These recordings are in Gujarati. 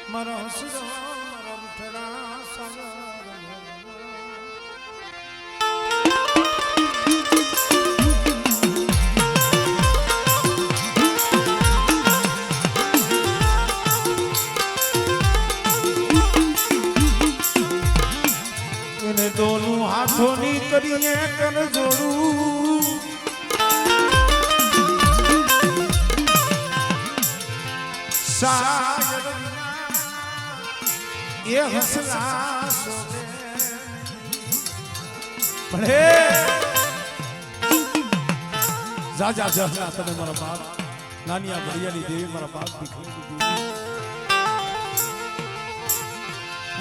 મારા હસરો મારા રૂઠડા સાગર એને દોનું હાથોની કરીએ કર જોડું સાગર એ હસલા સોને ભલે જા જા જા તને મારા બાપ નાની આ ભડિયાની દેવી મારા બાપ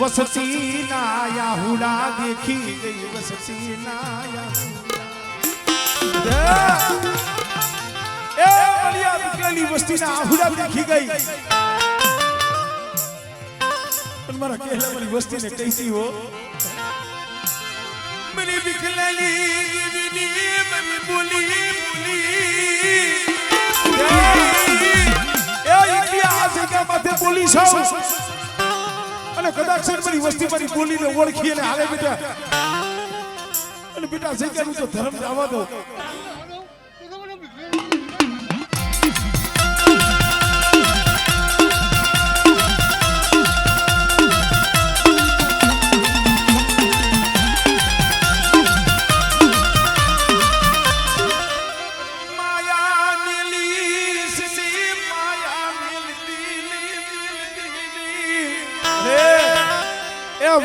વસતી ના યાહુડા દેખી ગઈ વસતી ના યાહુડા એ ભડિયા દીકરાની વસ્તી ના આહુડા દેખી ગઈ મારા કેલા મારી વસ્તી ને કઈસી હો मेरी बिखलेली दीदी मेरी बोली એ ઇતિહાસ કે માથે બોલી છો અને કદાચ મારી વસ્તી મારી બોલીને ઓળખી અને હાલે બેટા અને બેટા જગ્યાનું તો ધર્મ જવા દો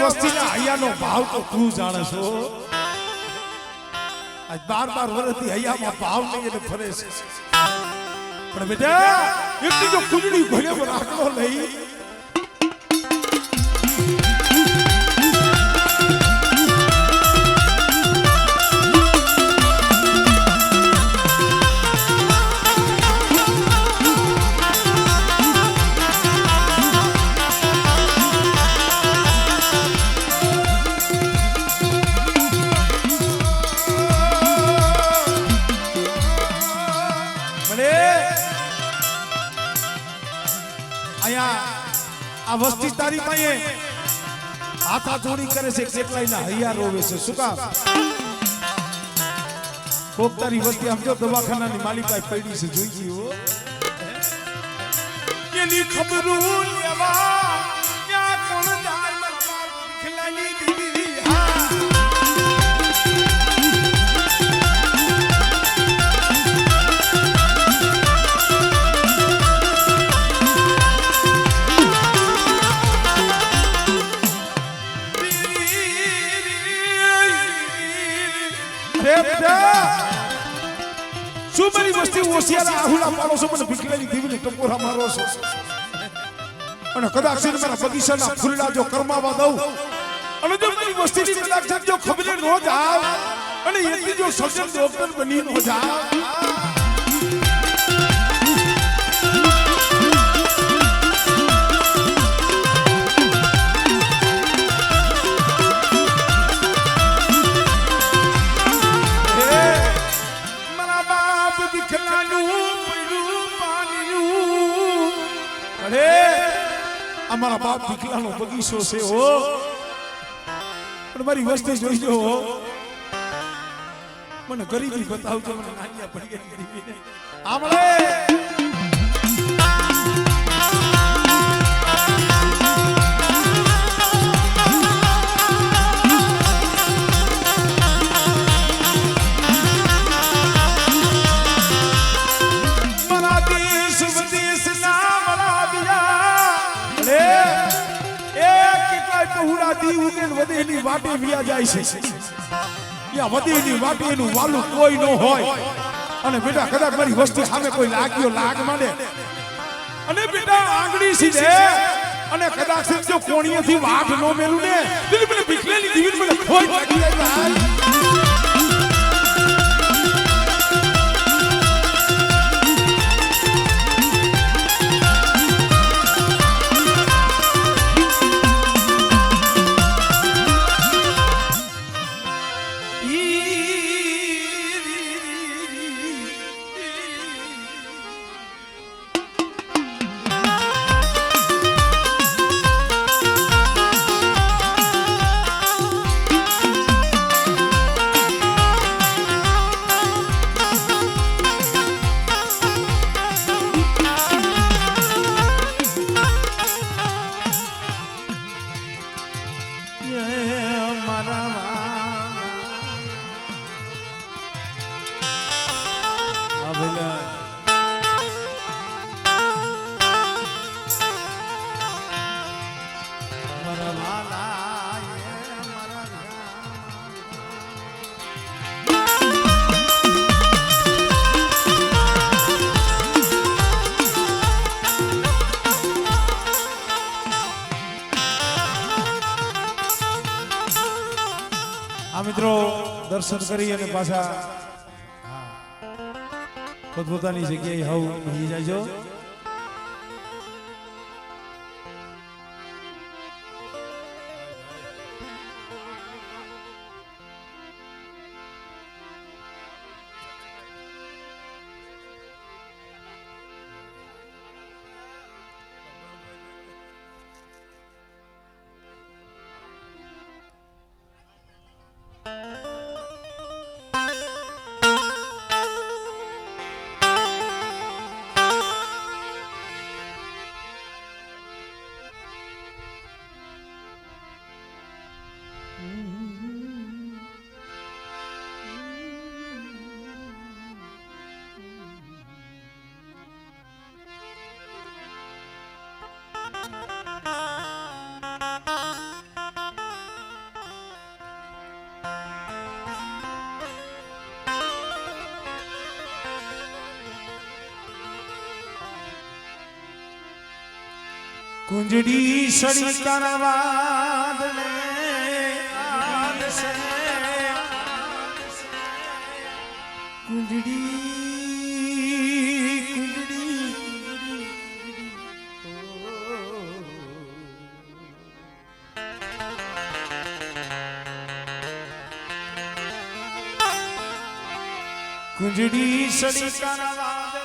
વસ્તીના હૈયાનો ભાવ તો તું જાણે છો આજ 12 વર્ષથી હૈયામાં ભાવ લઈને ફરે છે પણ બેટા એટલી જો કુંડળી ઘોડે પર આટલો લઈ આ વસ્તી તારી પાસે હાથા જોડી કરે છે કેટલાયના હૈયા રોવે છે શું કામ કોક તારી વસ્તી આમ જો દવાખાનાની માલિકાઈ પડી છે જોઈ ગઈ હો એની ખબરો લેવા ક્યાં કોણ જાય મારા ખિલાની દીદી શું મારી વસ્તી હોશિયાર આહુલા પાડો છો મને ભીખલેલી દીવીને ટકોરા મારો છો અને કદાચ મારા બગીચાના ફૂલડા જો કરમાવા દઉં અને જો મારી વસ્તીની કદાચ જો ખબર ન જાવ અને એટલી જો સર્જન ડોક્ટર બની ન જાવ અમારા બાપ દીકરાનો બગીચો છે હો પણ મારી વસ્તી જોઈજો મને ગરીબી બતાવજો મને નાનિયા પડી ગઈ આમળે વધેની વાટે વિયા જાય છે યા વધેની વાટે એનું વાલું કોઈ ન હોય અને બેટા કદાચ મારી વસ્તી સામે કોઈ લાગ્યો લાગ માંડે અને બેટા આંગળી સીધે અને કદાચ જો કોણીએથી વાટ નો મેલું ને દિલ મને ભીખલેલી દીવી મને ખોઈ લાગી જાય મિત્રો દર્શન કરી અને પાછા પોતપોતાની જગ્યાએ હવ ભણી જાયજો. કુંજડી સડી કરવાદને આદશે કુંજડી કુંજડી સડી કરવાદને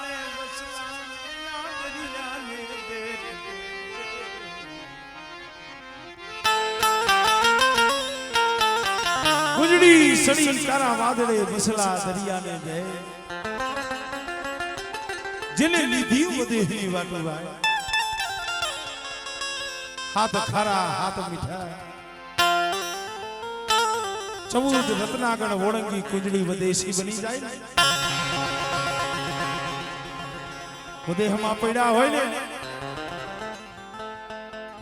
કુંજડી સડી કારા વાદળે બસલા દરિયાને બે જેને લીધી વધેની વાતો ભાઈ હાથ ખારા હાથ મીઠા 14 રત્નાગણ ઓળંગી કુંજડી વદેશી બની જાય વદેહમાં પડ્યા હોય ને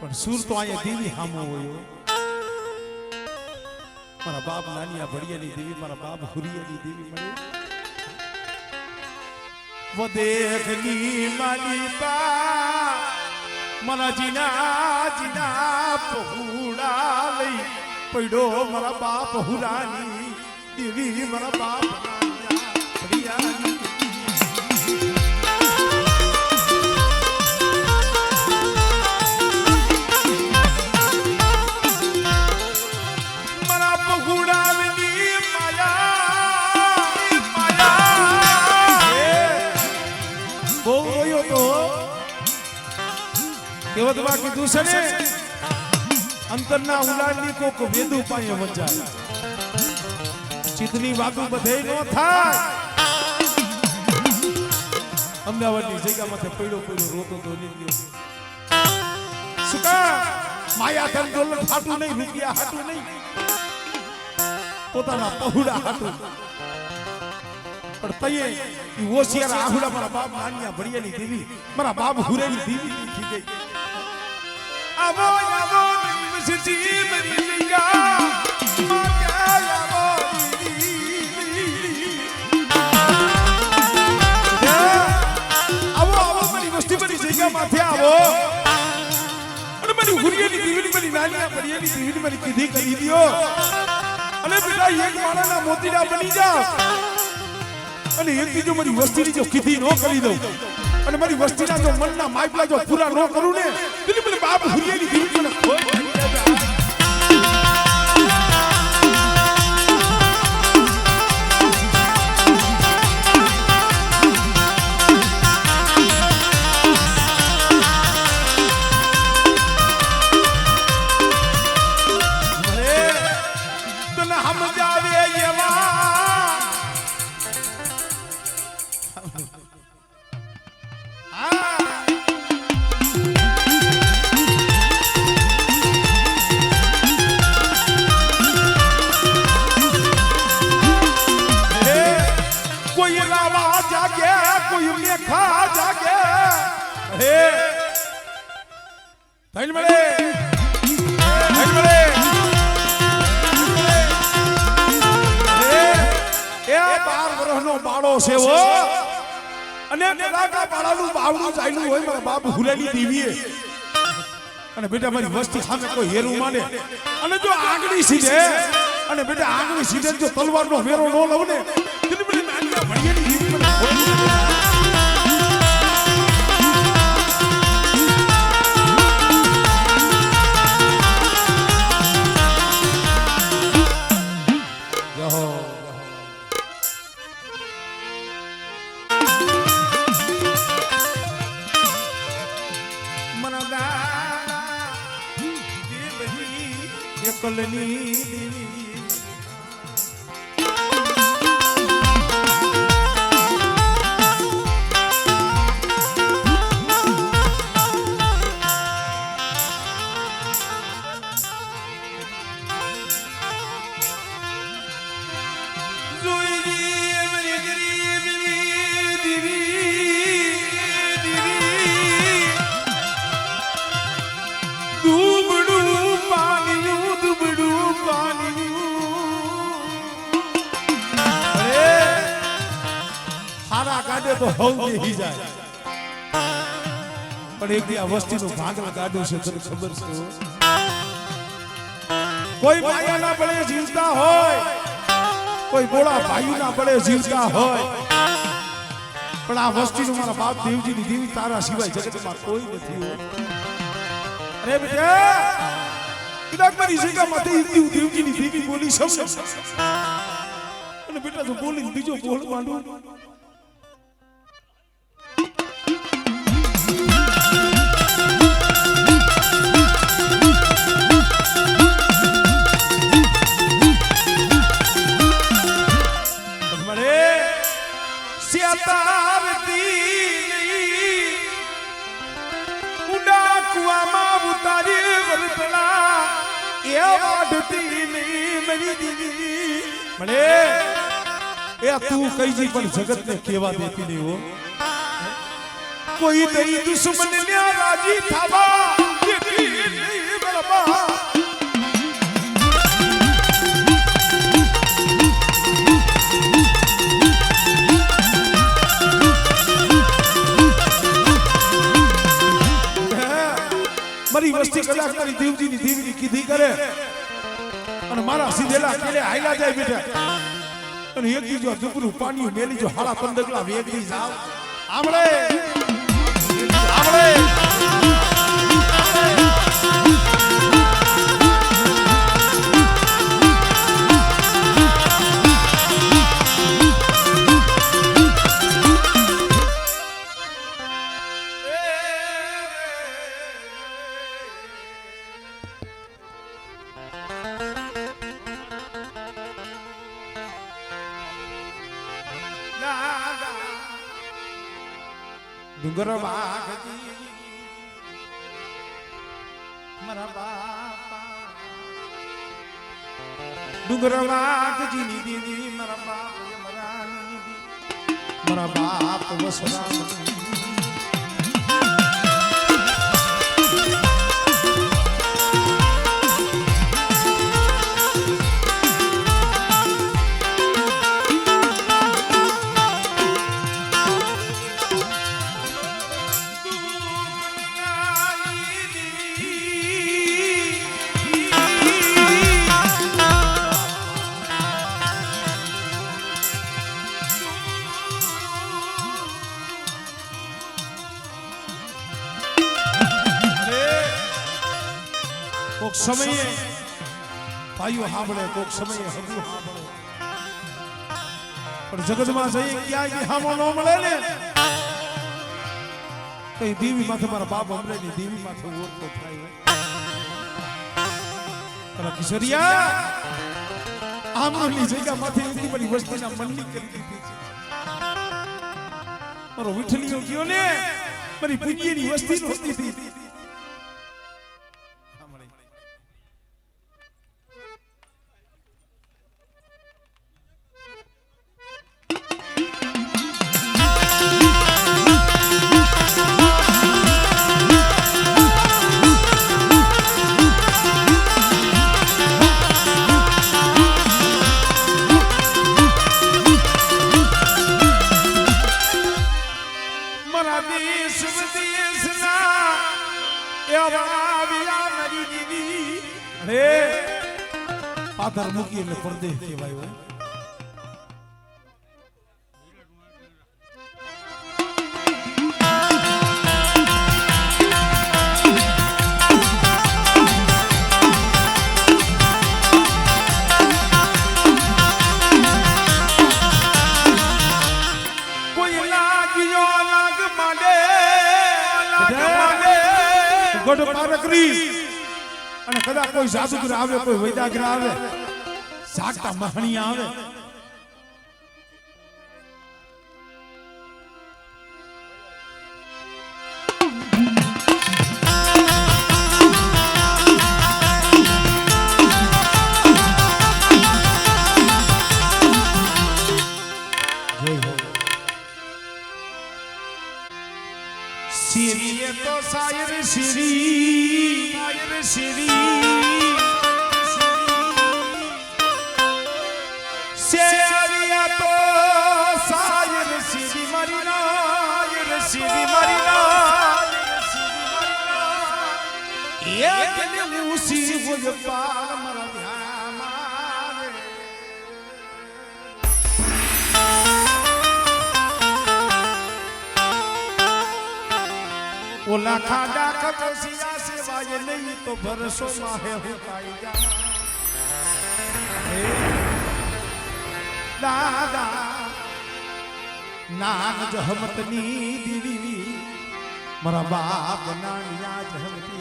પણ સુર તો અહીંયા દેવી હામો હોય. મારા બાપ નાનિયા ભડિયાની દેવી મારા બાપ હુરિયાની દેવી મળે વદેખની માની બા મારા જીના પહુડા લઈ પડ્યો મારા બાપ હુરાની દેવી મારા બાપ નાનિયા ભડિયાની કેવતવા કીધું છે ને અંતરના ઉલાડની કોક વેદુ પાયે વંચાય ચિતની વાતો બધે નો થાય. અમદાવાદની જગ્યામાંથી પડ્યો રોતો તો નીકળ્યો શું કા માયા ધન દોલત હાટું નહીં રૂપિયા હાટું નહીં પોતાના પહુડા હાટું પણ તયે ઈ ઓશિયાર આહુડા મારા બાપ નાનિયા ભડિયાની દેવી મારા બાપ હુરેની દેવી લીખી ગઈ. આવો આવો મિસજી મરી લીયા માયા આવો આવો આવો મારી વસ્તી બની જગ્યા માથે આવો અને મારી હુરિયાની દેવીની મારી નાનિયા ભડિયાની દેવીની મારી કીધી કરી દિયો અને બેટા એક માળાના મોતીડા બની જાવ અને એક બીજો મારી વસ્તીની જો કીધી નો કરી દઉં અને મારી વસ્તીના જો મનના માઇપલા જો પૂરા નો કરું ને એટલે મને બાપ હુરિયાની દેવી મને ખોઈ અને બેટા મારી વસ્તી સામે કોઈ હેરું માને અને જો આગળી સીધે અને બેટા આગળ સીધે જો તલવારનો મેરો નો લઉં ને તેની બધી નાની ભણિયાની જીવી મને કલની તો હવ બેહી જાય પણ એક દી આ વસ્તીનું ભાગલા કાઢું છે તને ખબર છે કોઈ માયા ના પડે જીવતા હોય કોઈ બોળા ભાઈ ના પડે જીવતા હોય પણ આ વસ્તીનું મારા બાપ દેવજીની દેવી તારા સિવાય જગતમાં કોઈ નથી હોય અરે બેટા કદાચ મારી જગ્યામાં દેવજીની દેવી બોલી સમજ અને બેટા તો બોલીને બીજો બોલ માંડું तू कई जी पर जगत ने केवा देती नहीं हो कोई तेरी दुश्मन ने राजी थावा देती नहीं बरबा मरी वस्ती कलाक मारी देवजी ની દેવી કીધી કરે અને મારા સીધેલા કેલે હાઈલા જાય બેટા અને એક દી જો દુબરું પાણી મેલી જો હાડા પંદગલા વેગી જાવ આમળે આમળે डुंगर बागजी मरा बापा डुंगर बागजी नी दीदी मरा बाप मरा बाप वसरा कोक समय भाइयों हांभळे कोक समय हबू हांभळे पण जगत में जई क्या कि हामो न मळे ने कई देवी माथे मारा बाप हमरे नी देवी माथे ओर तो थाय पर किशोरिया आमनी जगह माथे इतनी बड़ी वस्ती ना मननी करी दी छे मारो विठलियो गयो ने मारी पुण्य नी वस्ती होती थी પાથર મૂકી એટલે પરદેશ કહેવાય હોય ગોડ પારકરી અને કદાચ કોઈ જાદુગર આવે કોઈ વૈદાગર આવે સાકતા મહણી આવે सीरी तो सायर सीरी सेरिया तो सायर सीरी मरीना ये दिल उसी वो पार मर ओला खाड़ा कतसिया से वाजे नहीं तो बरसों माहे हो पाएगा दादा नान जहमतनी दीदी मरा बाप नानिया जहमती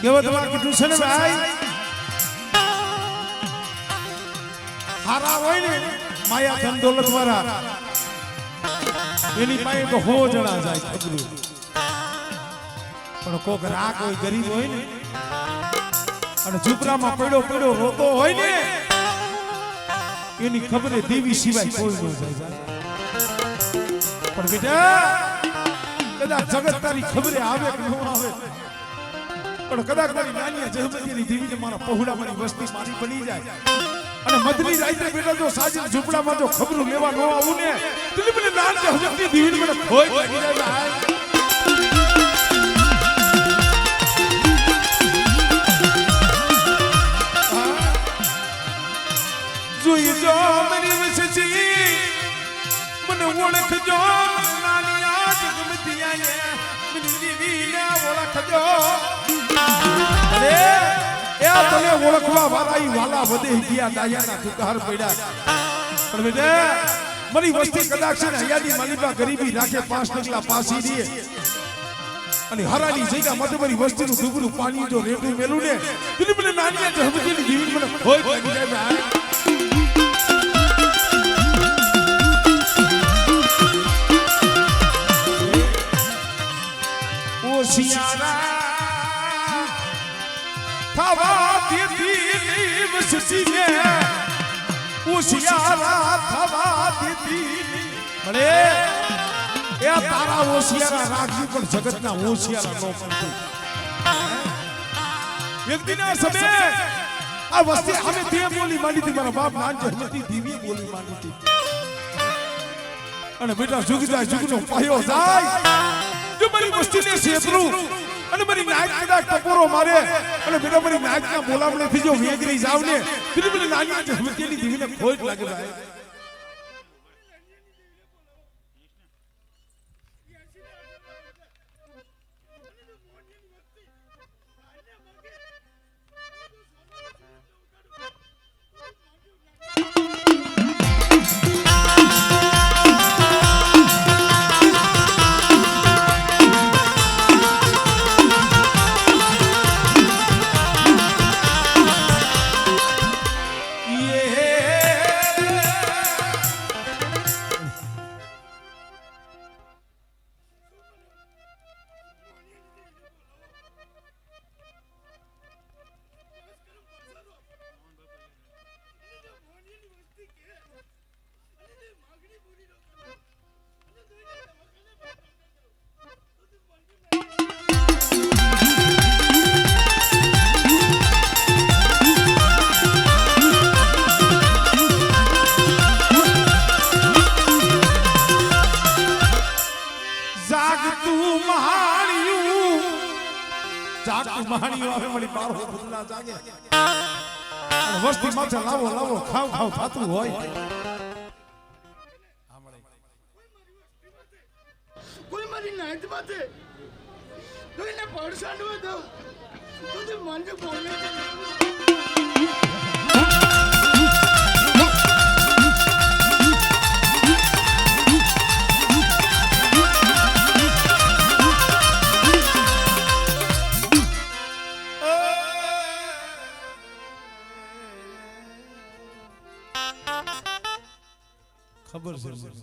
કેવો તમારે કીધું છે ને ભાઈ હારા હોય ને માયા ધન દોલત વાળા એની પાસે તો 100 જણા જાય ખબરું પણ કોક રાખ હોય ગરીબ હોય ને અને ઝૂંપડામાં પડ્યો રોતો હોય ને એની ખબરે દેવી સિવાય કોઈ ન જાય પણ બેટા કદાચ જગત તારી ખબરે આવે કે ન આવે પણ કદાચ મારી નાની જહમતીની દેવીને મારા પહોળા મારી વસ્તી મારી બની જાય અને મધની રાતે બેટા જો સાજી ઝૂંપડામાં જો ખબરું લેવા ન આવું ને દિલ્હી મને નાની જહમતી દેવીને મને ખોઈ લાગી જાય જોઈ જો મારી વસજી મને ઓળખજો નાની આ જહમતી આયે મને દેવીને ઓળખજો અરે એ તને ઓળખવા વાળા ઈ વાલા વધે ગયા દાયાના દુકાર પડ્યા પણ બેટા મારી વસ્તી કદાચ છે ને હયાની માલિકા ગરીબી રાખે 5 ટકલા પાસી દે અને હરાની જગ્યા મત મારી વસ્તીનું ડુગરું પાણી જો રેડું મેલું ને દિલ્હી મને નાની જહમતીની જીવન મને ખોઈ લાગી જાય ભાઈ ઓ સિયારા થવા દીધી વસસીને ઉશિયારા થવા દીધી મળે એ તારા ઓશિયારા રાખી પણ જગતના ઓશિયારા નો પડતી વ્યક્તિના સમય આ વસ્તી અમે તે બોલી માંડી હતી મારા બાપ નાન જહમતી દેવી બોલી માંડી હતી અને બેટા જુગતા જુગનો પાયો જાય જો મારી વસ્તીને છેતરું અને મારી નાક કદાચ ટપોરો મારે અને બેટા મારી નાકના બોલાવણેથી જો વેગરી જાવ ને ફરી મને નાની જહમતીની દેવીને ખોટ લાગે ભાઈ જાગતું મહાણિયું જાગતું મહાણિયું આવે મારી બારો ભૂતના જાગે વસ્તી માથે લાવો લાવો ખાવ ખાવ થાતું હોય કોઈ મારી નાઈટ માથે કોઈને પડસાડવા દો તો તે મને બોલે ખબર છે